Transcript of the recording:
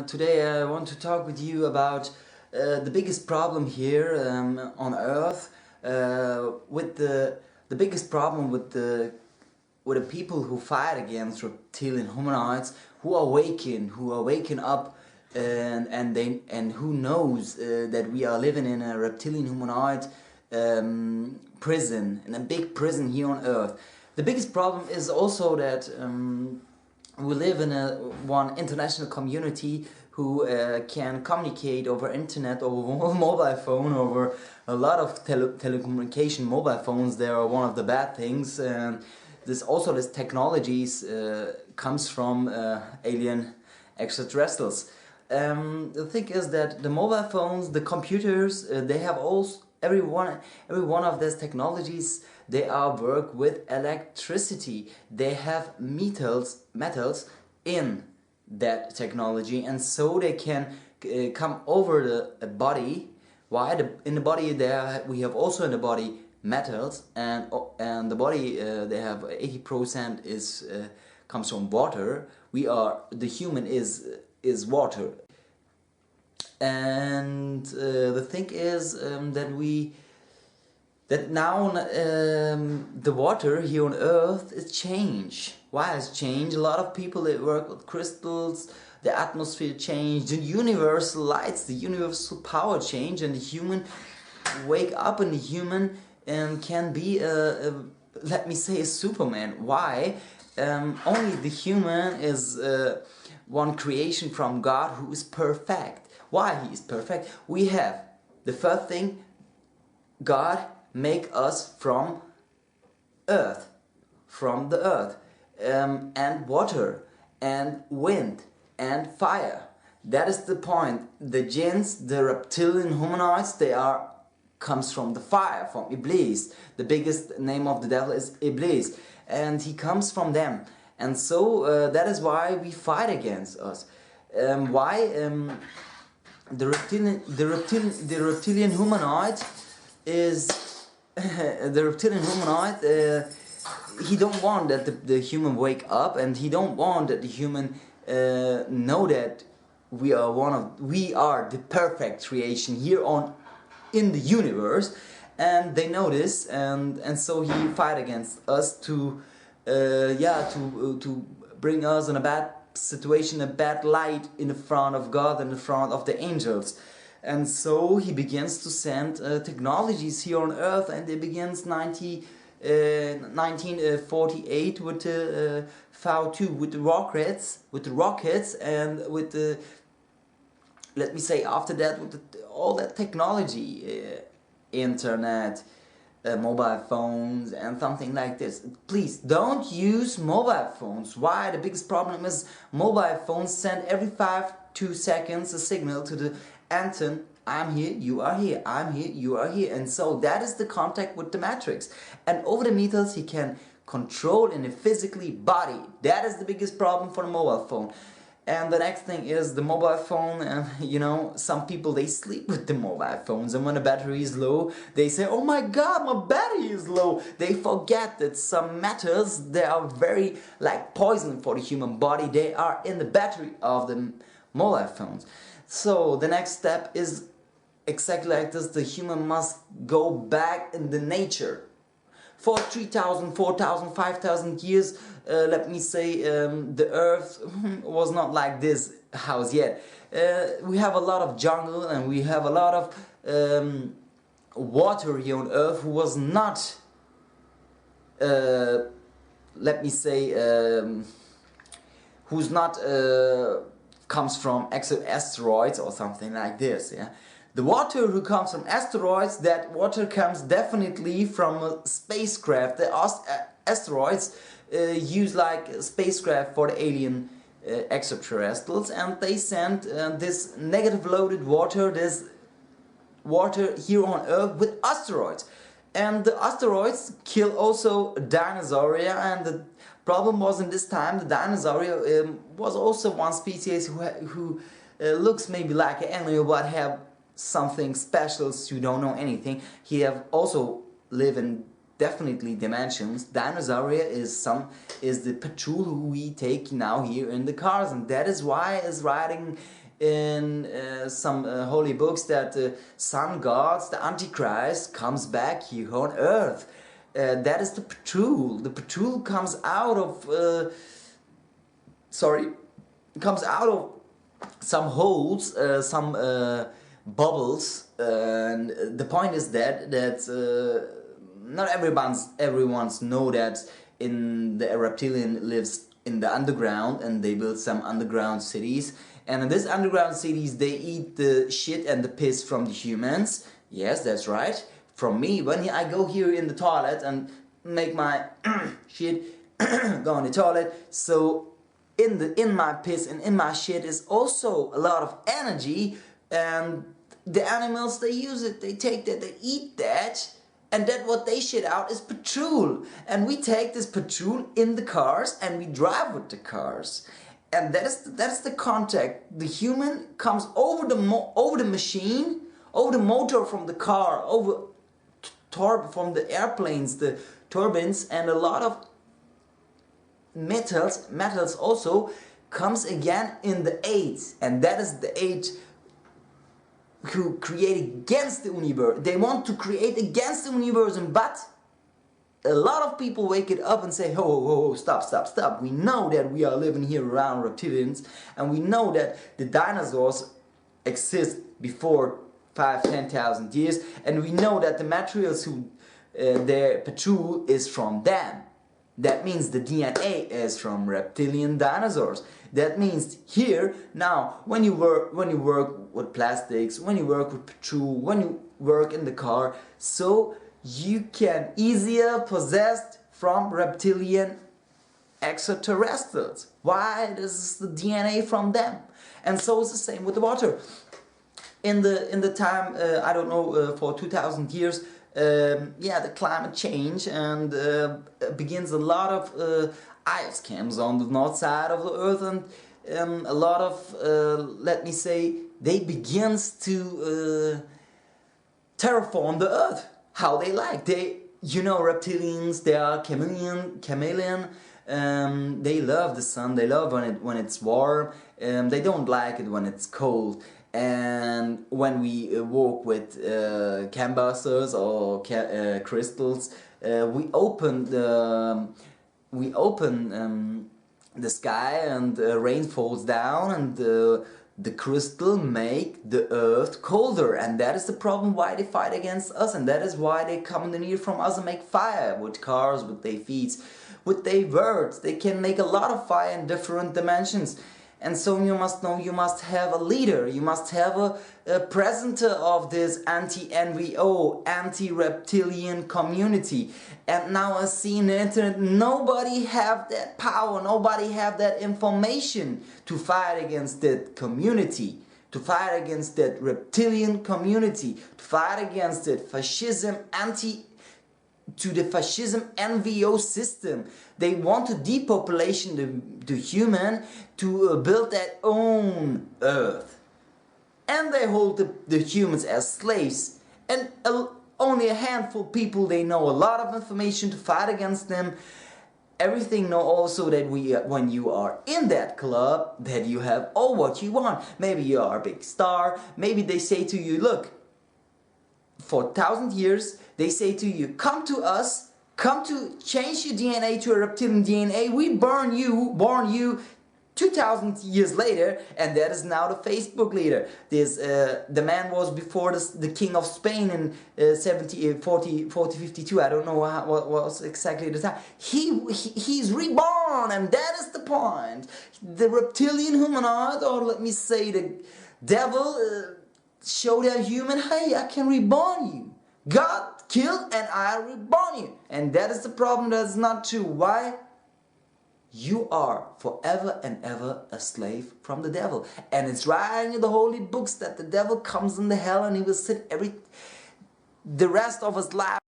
Today I want to talk with you about the biggest problem here on Earth, with the biggest problem with the people who fight against reptilian humanoids, who are waking up, and who knows that we are living in a reptilian humanoid prison, in a big prison here on Earth. The biggest problem is also that we live in one international community who can communicate over internet, over mobile phone, over a lot of telecommunication mobile phones. They are one of the bad things. This technologies comes from alien extraterrestrials. The thing is that the mobile phones, the computers, they have also every one of these technologies. They are work with electricity. They have metals in that technology, and so they can come over the body. Why? In the body we have also in the body metals, and the body they have 80% is comes from water. The human is water, and the thing is that now the water here on Earth is changed. Why has changed? A lot of people that work with crystals, the atmosphere changed, the universal lights, the universal power change, and the human wake up, and the human can be let me say a Superman. Why? Only the human is one creation from God who is perfect. Why he is perfect? We have the first thing, God make us from earth, from the earth, and water, and wind, and fire. That is the point. The jinns, the reptilian humanoids, comes from the fire, from Iblis. The biggest name of the devil is Iblis, and he comes from them. And so that is why we fight against us. Why? The reptilian humanoid is the reptilian humanoid. He don't want that the human wake up, and he don't want that the human know that we are the perfect creation here on in the universe, and they know this, and so he fight against us to bring us in a bad situation, a bad light in the front of God and in front of the angels. And so he begins to send technologies here on Earth, and it begins 1948 with the V2, with the rockets, and with the, let me say, after that with all that technology, internet, mobile phones, and something like this. Please don't use mobile phones. Why? The biggest problem is mobile phones send every 2 seconds a signal to the antenna. I'm here, you are here, I'm here, you are here. And so that is the contact with the matrix. And over the meters he can control in a physically body. That is the biggest problem for the mobile phone. And the next thing is the mobile phone, and you know, some people, they sleep with the mobile phones, and when the battery is low, they say, oh my god, my battery is low. They forget that some metals, they are very like poison for the human body. They are in the battery of the mobile phones. So the next step is exactly like this. The human must go back in the nature. For 3,000, 4,000, 5,000 years, let me say, the earth was not like this house yet. We have a lot of jungle, and we have a lot of water here on earth who was not, let me say, who's not comes from asteroids or something like this. Yeah. The water who comes from asteroids, that water comes definitely from a spacecraft. The asteroids use like a spacecraft for the alien extraterrestrials, and they send this negative loaded water, this water here on Earth with asteroids. And the asteroids kill also dinosauria, and the problem was in this time the dinosauria was also one species who looks maybe like an animal but have something special. You don't know anything. He have also live in definitely dimensions. Dinosauria is the patrol who we take now here in the cars, and that is why is riding in some holy books that the sun gods, the Antichrist, comes back here on earth. That is the patrol. The patrol comes out of comes out of some holes, some bubbles, and the point is that not everyone's know that in the reptilian lives in the underground, and they build some underground cities, and in these underground cities they eat the shit and the piss from the humans. Yes, that's right, from me. When I go here in the toilet and make my shit go in the toilet, so in my piss and in my shit is also a lot of energy, and the animals, they use it, they take that, they eat that, and that what they shit out is petrol, and we take this petrol in the cars and we drive with the cars, and that's the contact. The human comes over the machine, over the motor from the car, over from the airplanes, the turbines, and a lot of metals also comes again in the eight, and that is the eight who create against the universe. They want to create against the universe, but a lot of people wake it up and say, ho, ho, ho, stop. We know that we are living here around reptilians, and we know that the dinosaurs exist before 5-10,000 years, and we know that the materials who their patrol is from them. That means the DNA is from reptilian dinosaurs. That means here, now, when you work with plastics, when you work with petrol, when you work in the car, so you can easier possessed from reptilian extraterrestrials. Why? This is the DNA from them. And so it's the same with the water. In the time, I don't know, for 2,000 years, the climate change, and begins a lot of ice cams on the north side of the earth, and a lot of, let me say, they begins to terraform the earth how they like. Reptilians, they are chameleon. They love the sun, they love when it's warm, they don't like it when it's cold. And when we work with canvases or crystals, we open the sky, and rain falls down, and the crystal make the earth colder, and that is the problem why they fight against us, and that is why they come near from us and make fire with cars, with their feet, with their words. They can make a lot of fire in different dimensions. And so you must know, you must have a leader, you must have a presenter of this anti-NVO, anti-reptilian community. And now I see in the internet, nobody have that power, nobody have that information to fight against that community, to fight against that reptilian community, to fight against that fascism, to the fascism NVO system. They want to depopulation the human to build their own earth. And they hold the humans as slaves. And only a handful of people, they know a lot of information to fight against them. Everything know also that when you are in that club, that you have all what you want. Maybe you are a big star. Maybe they say to you, look, for 1,000 years, they say to you, come to us, come to change your DNA to a reptilian DNA, we born you 2,000 years later, and that is now the Facebook leader. The man was before the king of Spain in 4052, I don't know what was exactly the time. He's reborn, and that is the point. The reptilian humanoid, or let me say the devil, show that human, hey, I can reborn you. God killed and I reborn you. And that is the problem. That is not true. Why? You are forever and ever a slave from the devil. And it's right in the holy books that the devil comes in the hell, and he will sit the rest of his life